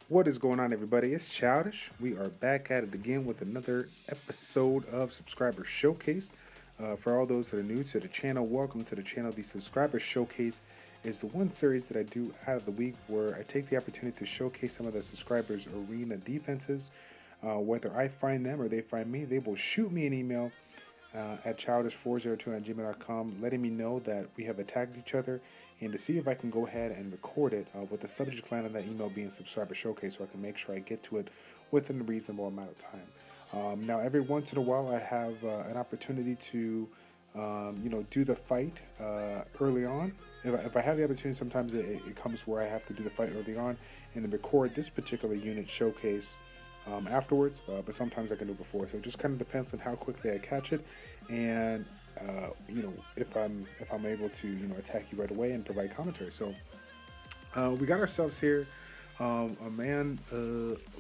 What is going on, everybody? It's Childish. We are back at it again with another episode of Subscriber Showcase. For all those that are new to the channel, welcome to the channel. The Subscriber Showcase is the one series that I do out of the week where I take the opportunity to showcase some of the subscribers' arena defenses. Whether I find them or they find me, they will shoot me an email at childish402@gmail.com, letting me know that we have attacked each other, and to see if I can go ahead and record it with the subject line of that email being Subscriber Showcase, so I can make sure I get to it within a reasonable amount of time. Now, every once in a while, I have an opportunity to, do the fight early on. If I have the opportunity, sometimes it comes where I have to do the fight early on and then record this particular unit showcase afterwards, but sometimes I can do it before. So it just kind of depends on how quickly I catch it, and if I'm able to attack you right away and provide commentary. So we got ourselves here a man.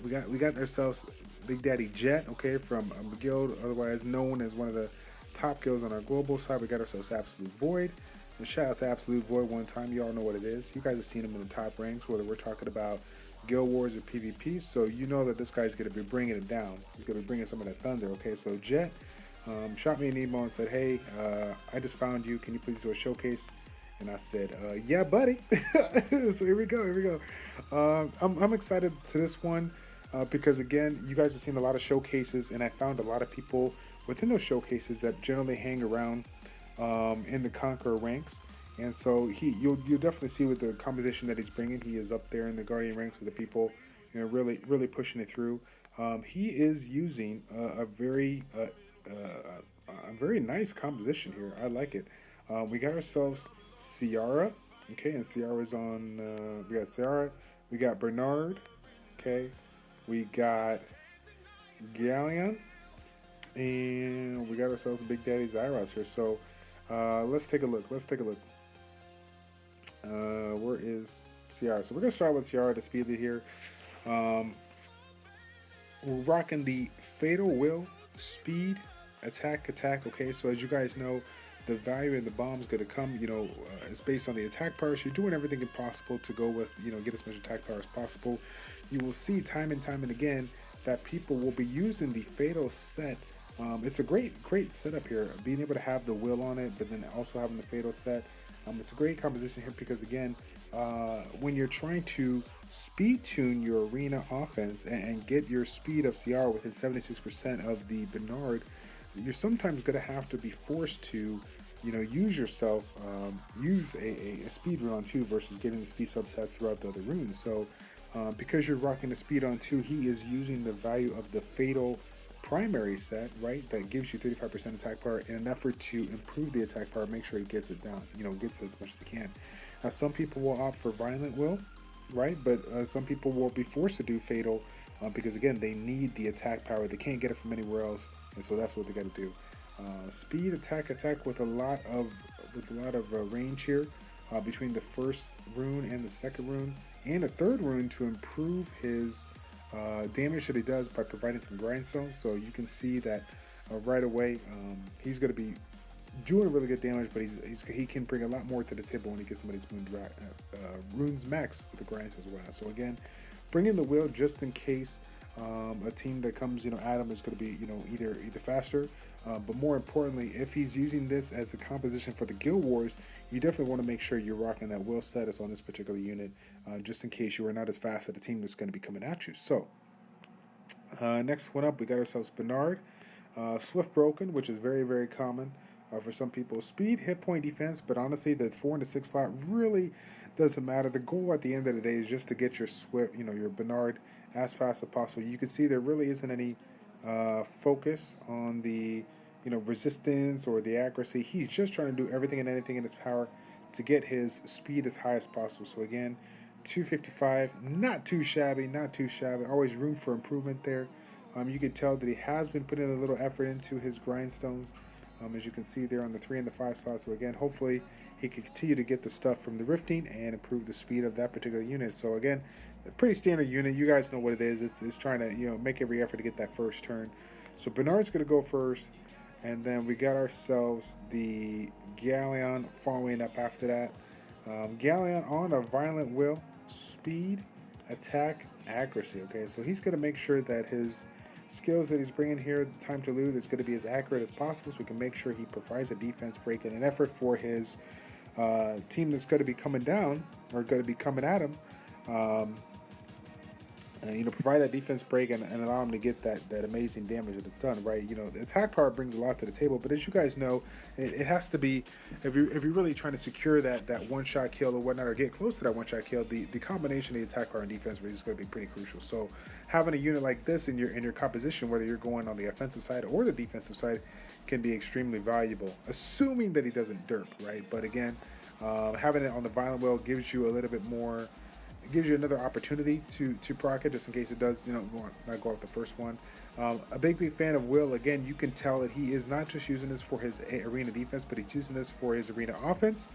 We got ourselves Big Daddy Jet, okay, from a guild otherwise known as one of the top guilds on our global side. We got ourselves Absolute Void. And shout out to Absolute Void one time. You all know what it is. You guys have seen him in the top ranks, whether we're talking about Guild Wars or PvP, so you know that this guy's going to be bringing it down. He's going to be bringing some of that thunder, okay? So Jet shot me an email and said, hey, I just found you. Can you please do a showcase? And I said, yeah, buddy. So here we go. I'm excited to this one because, again, you guys have seen a lot of showcases, and I found a lot of people within those showcases that generally hang around in the Conqueror ranks. And so you'll definitely see with the composition that he's bringing, he is up there in the Guardian ranks with the people, really pushing it through. He is using a very nice composition here. I like it. We got ourselves Ciara, okay, and Ciara's on. We got Ciara, we got Bernard, okay, we got Galleon, and we got ourselves Big Daddy Zyros here. So let's take a look. Where is Ciara? So we're gonna start with Ciara to speed it here. We're rocking the Fatal Will, Speed, Attack. Okay, so as you guys know, the value in the bomb is gonna come. It's based on the attack power. So you're doing everything possible to go with, get as much attack power as possible. You will see time and again that people will be using the Fatal set. It's a great setup here, being able to have the will on it, but then also having the Fatal set. It's a great composition here because, again, when you're trying to speed tune your arena offense and get your speed of CR within 76% of the Bernard, you're sometimes going to have to be forced to, use yourself, use a speed rune on 2 versus getting the speed subsets throughout the other runes. So because you're rocking the speed on 2, he is using the value of the Fatal primary set, right, that gives you 35% attack power in an effort to improve the attack power, make sure he gets it down, gets it as much as he can. Now, some people will opt for Violent Will, right, but some people will be forced to do Fatal because, again, they need the attack power. They can't get it from anywhere else, and so that's what they got to do. Speed, attack with a lot of range here between the first rune and the second rune and the third rune to improve his damage that he does by providing some grindstones. So you can see that right away he's going to be doing really good damage, but he can bring a lot more to the table when he gets some of these runes max with the grindstones as well. So again, bringing the will just in case a team that comes at him is going to be either faster, but more importantly, if he's using this as a composition for the Guild Wars, you definitely want to make sure you're rocking that will status on this particular unit, just in case you are not as fast as the team that's going to be coming at you. So next one up, we got ourselves Bernard, Swift Broken, which is very common for some people. Speed, hit point, defense, but honestly, the 4 and the 6 slot really doesn't matter. The goal at the end of the day is just to get your Swift, your Bernard as fast as possible. You can see there really isn't any focus on the resistance or the accuracy. He's just trying to do everything and anything in his power to get his speed as high as possible. So again, 255, not too shabby. Always room for improvement there. You can tell that he has been putting a little effort into his grindstones, as you can see there on the 3 and the 5 slots. So again, hopefully he can continue to get the stuff from the rifting and improve the speed of that particular unit. So again, a pretty standard unit. You guys know what it is. It's trying to make every effort to get that first turn. So Bernard's going to go first, and then we got ourselves the Galleon following up after that. Galleon on a Violent Will, speed, attack, accuracy. Okay, so he's going to make sure that his skills that he's bringing here, the time to loot, is going to be as accurate as possible, so we can make sure he provides a defense break and an effort for his team that's going to be coming down or going to be coming at him. Provide that defense break and allow him to get that amazing damage that it's done, right? The attack power brings a lot to the table, but as you guys know, it has to be, if you're really trying to secure that one-shot kill or whatnot, or get close to that one-shot kill, the combination of the attack power and defense break is going to be pretty crucial. So having a unit like this in your composition, whether you're going on the offensive side or the defensive side, can be extremely valuable, assuming that he doesn't derp, right? But again, having it on the violent will gives you a little bit more. It gives you another opportunity to proc it, just in case it does, not go off the first one. A big fan of Will. Again, you can tell that he is not just using this for his arena defense, but he's using this for his arena offense.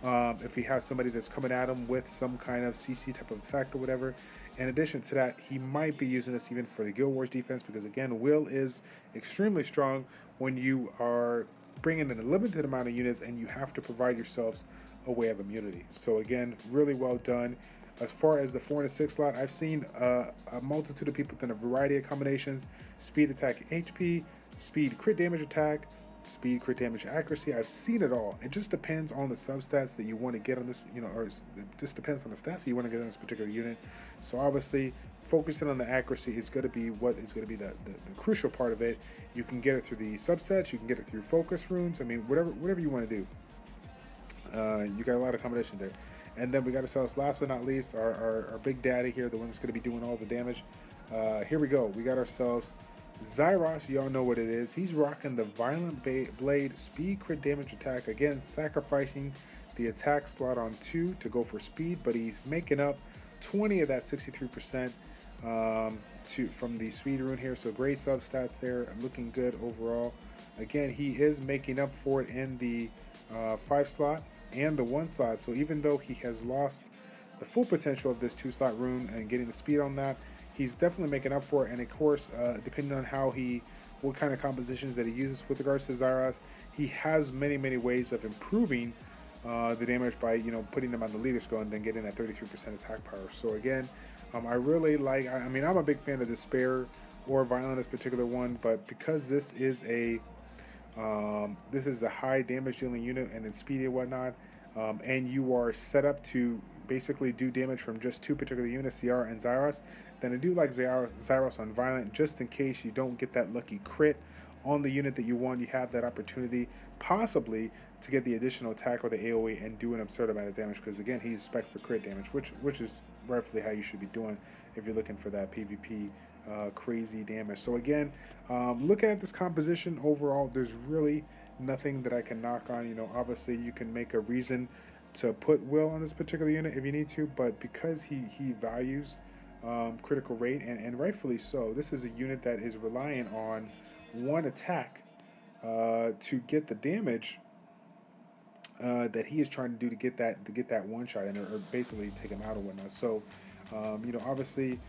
If he has somebody that's coming at him with some kind of CC type of effect or whatever. In addition to that, he might be using this even for the Guild Wars defense, because again, Will is extremely strong when you are bringing in a limited amount of units and you have to provide yourselves a way of immunity. So again, really well done. As far as the 4 and 6 slot, I've seen a multitude of people within a variety of combinations: speed, attack, HP, speed, crit damage, attack, speed, crit damage, accuracy. I've seen it all. It just depends on the substats that you want to get on this, or it just depends on the stats that you want to get on this particular unit. So obviously, focusing on the accuracy is going to be what is going to be the crucial part of it. You can get it through the subsets, you can get it through focus runes. I mean, whatever you want to do. You got a lot of combination there. And then we got ourselves, last but not least, our big daddy here, the one that's going to be doing all the damage. Here we go. We got ourselves Zyros. Y'all know what it is. He's rocking the Violent Blade speed crit damage attack. Again, sacrificing the attack slot on 2 to go for speed, but he's making up 20 of that 63% from the speed rune here. So great substats there, looking good overall. Again, he is making up for it in the 5 slot and the 1 slot. So even though he has lost the full potential of this 2 slot rune and getting the speed on that, he's definitely making up for it. And of course, depending on what kind of compositions that he uses with regards to Zyros, he has many ways of improving the damage by putting them on the leader skill and then getting that 33% attack power. So again, I really like. I mean, I'm a big fan of Despair or Violent, this particular one, but because this is a high damage dealing unit and it's speedy and whatnot, and you are set up to basically do damage from just 2 particular units, CR and Zyros, then I do like Zyros on Violent, just in case you don't get that lucky crit on the unit that you want. You have that opportunity possibly to get the additional attack or the AoE and do an absurd amount of damage, because again, he's spec for crit damage, which is rightfully how you should be doing if you're looking for that PvP crazy damage. So again, looking at this composition overall, there's really nothing that I can knock on. Obviously you can make a reason to put Will on this particular unit if you need to, but because he values critical rate, and rightfully so, this is a unit that is reliant on 1 attack to get the damage that he is trying to do to get that one shot in, or basically take him out or whatnot. So obviously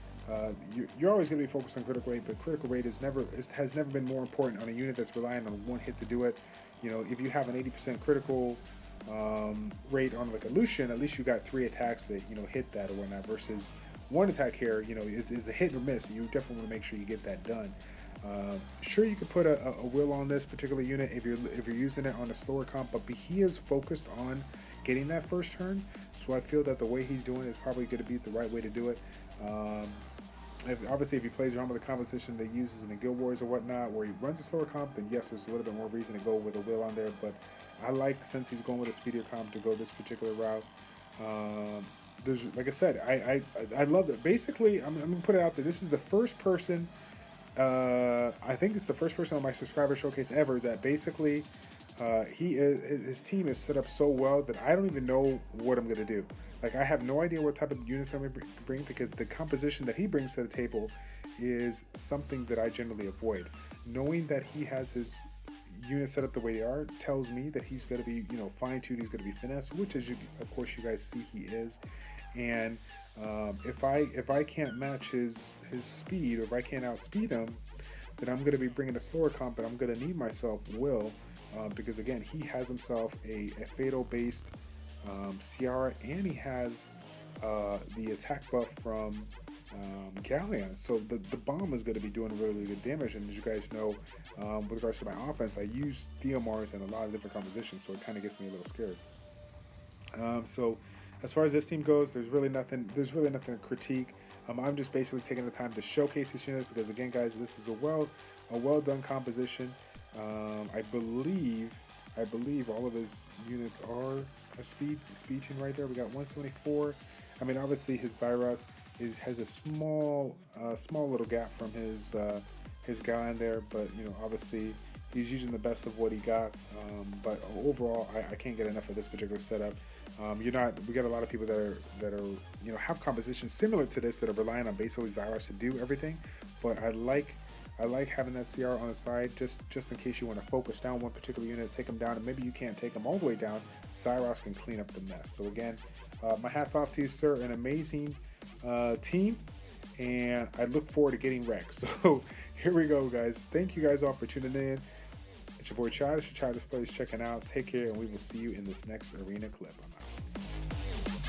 you're always going to be focused on critical rate, but critical rate has never been more important on a unit that's relying on 1 hit to do it. If you have an 80% critical rate on like a Lucian, at least you got 3 attacks that hit that or whatnot, versus 1 attack here is a hit or miss. You definitely want to make sure you get that done. Sure, you could put a Will on this particular unit if you're using it on a slower comp, but he is focused on getting that first turn, so I feel that the way he's doing is probably going to be the right way to do it. Obviously, if he plays around with a composition that uses in the Guild Wars or whatnot, where he runs a slower comp, then yes, there's a little bit more reason to go with a Will on there, but I like, since he's going with a speedier comp, to go this particular route. There's, like I said, I love it. Basically, I'm going to put it out there. This is the first person, I think it's the first person on my subscriber showcase ever that basically his team is set up so well that I don't even know what I'm going to do. Like, I have no idea what type of units I'm going to bring, because the composition that he brings to the table is something that I generally avoid. Knowing that he has his units set up the way they are tells me that he's going to be, fine-tuned, he's going to be finesse, which is, of course, you guys see he is. And if I can't match his speed, or if I can't outspeed him, then I'm going to be bringing a slower comp, and I'm going to need myself Will, because again, he has himself a fatal-based Ciara, and he has the attack buff from Galleon. So the bomb is going to be doing really, really good damage. And as you guys know, with regards to my offense, I use Theomars in a lot of different compositions, so it kind of gets me a little scared. So as far as this team goes, there's really nothing. There's really nothing to critique. I'm just basically taking the time to showcase these units because, again, guys, this is a well done composition. I believe all of his units are a speed team right there. We got 174. I mean, obviously his Zyros has a small little gap from his guy in there, but you know, obviously he's using the best of what he got. But overall, I can't get enough of this particular setup. We got a lot of people that are you know, have compositions similar to this that are relying on basically Zyros to do everything. But I like having that CR on the side just in case you want to focus down one particular unit, take them down, and maybe you can't take them all the way down. Zyros can clean up the mess. So again, my hat's off to you, sir. An amazing team, and I look forward to getting wrecked. So here we go, guys. Thank you guys all for tuning in. It's your boy Childish, ChildishPlays checking out. Take care, and we will see you in this next arena clip. I'm out.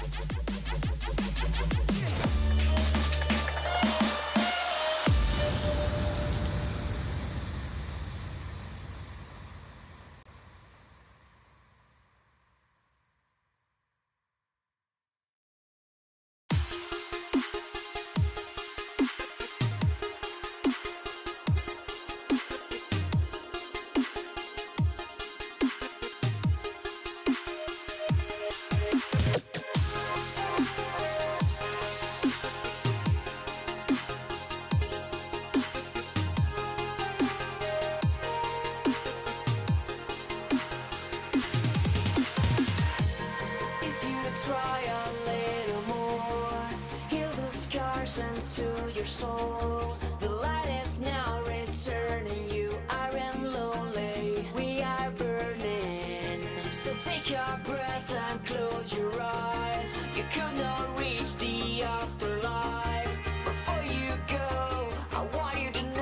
To your soul, the light is now returning. You aren't lonely, we are burning. So take your breath and close your eyes. You could not reach the afterlife. Before you go, I want you to know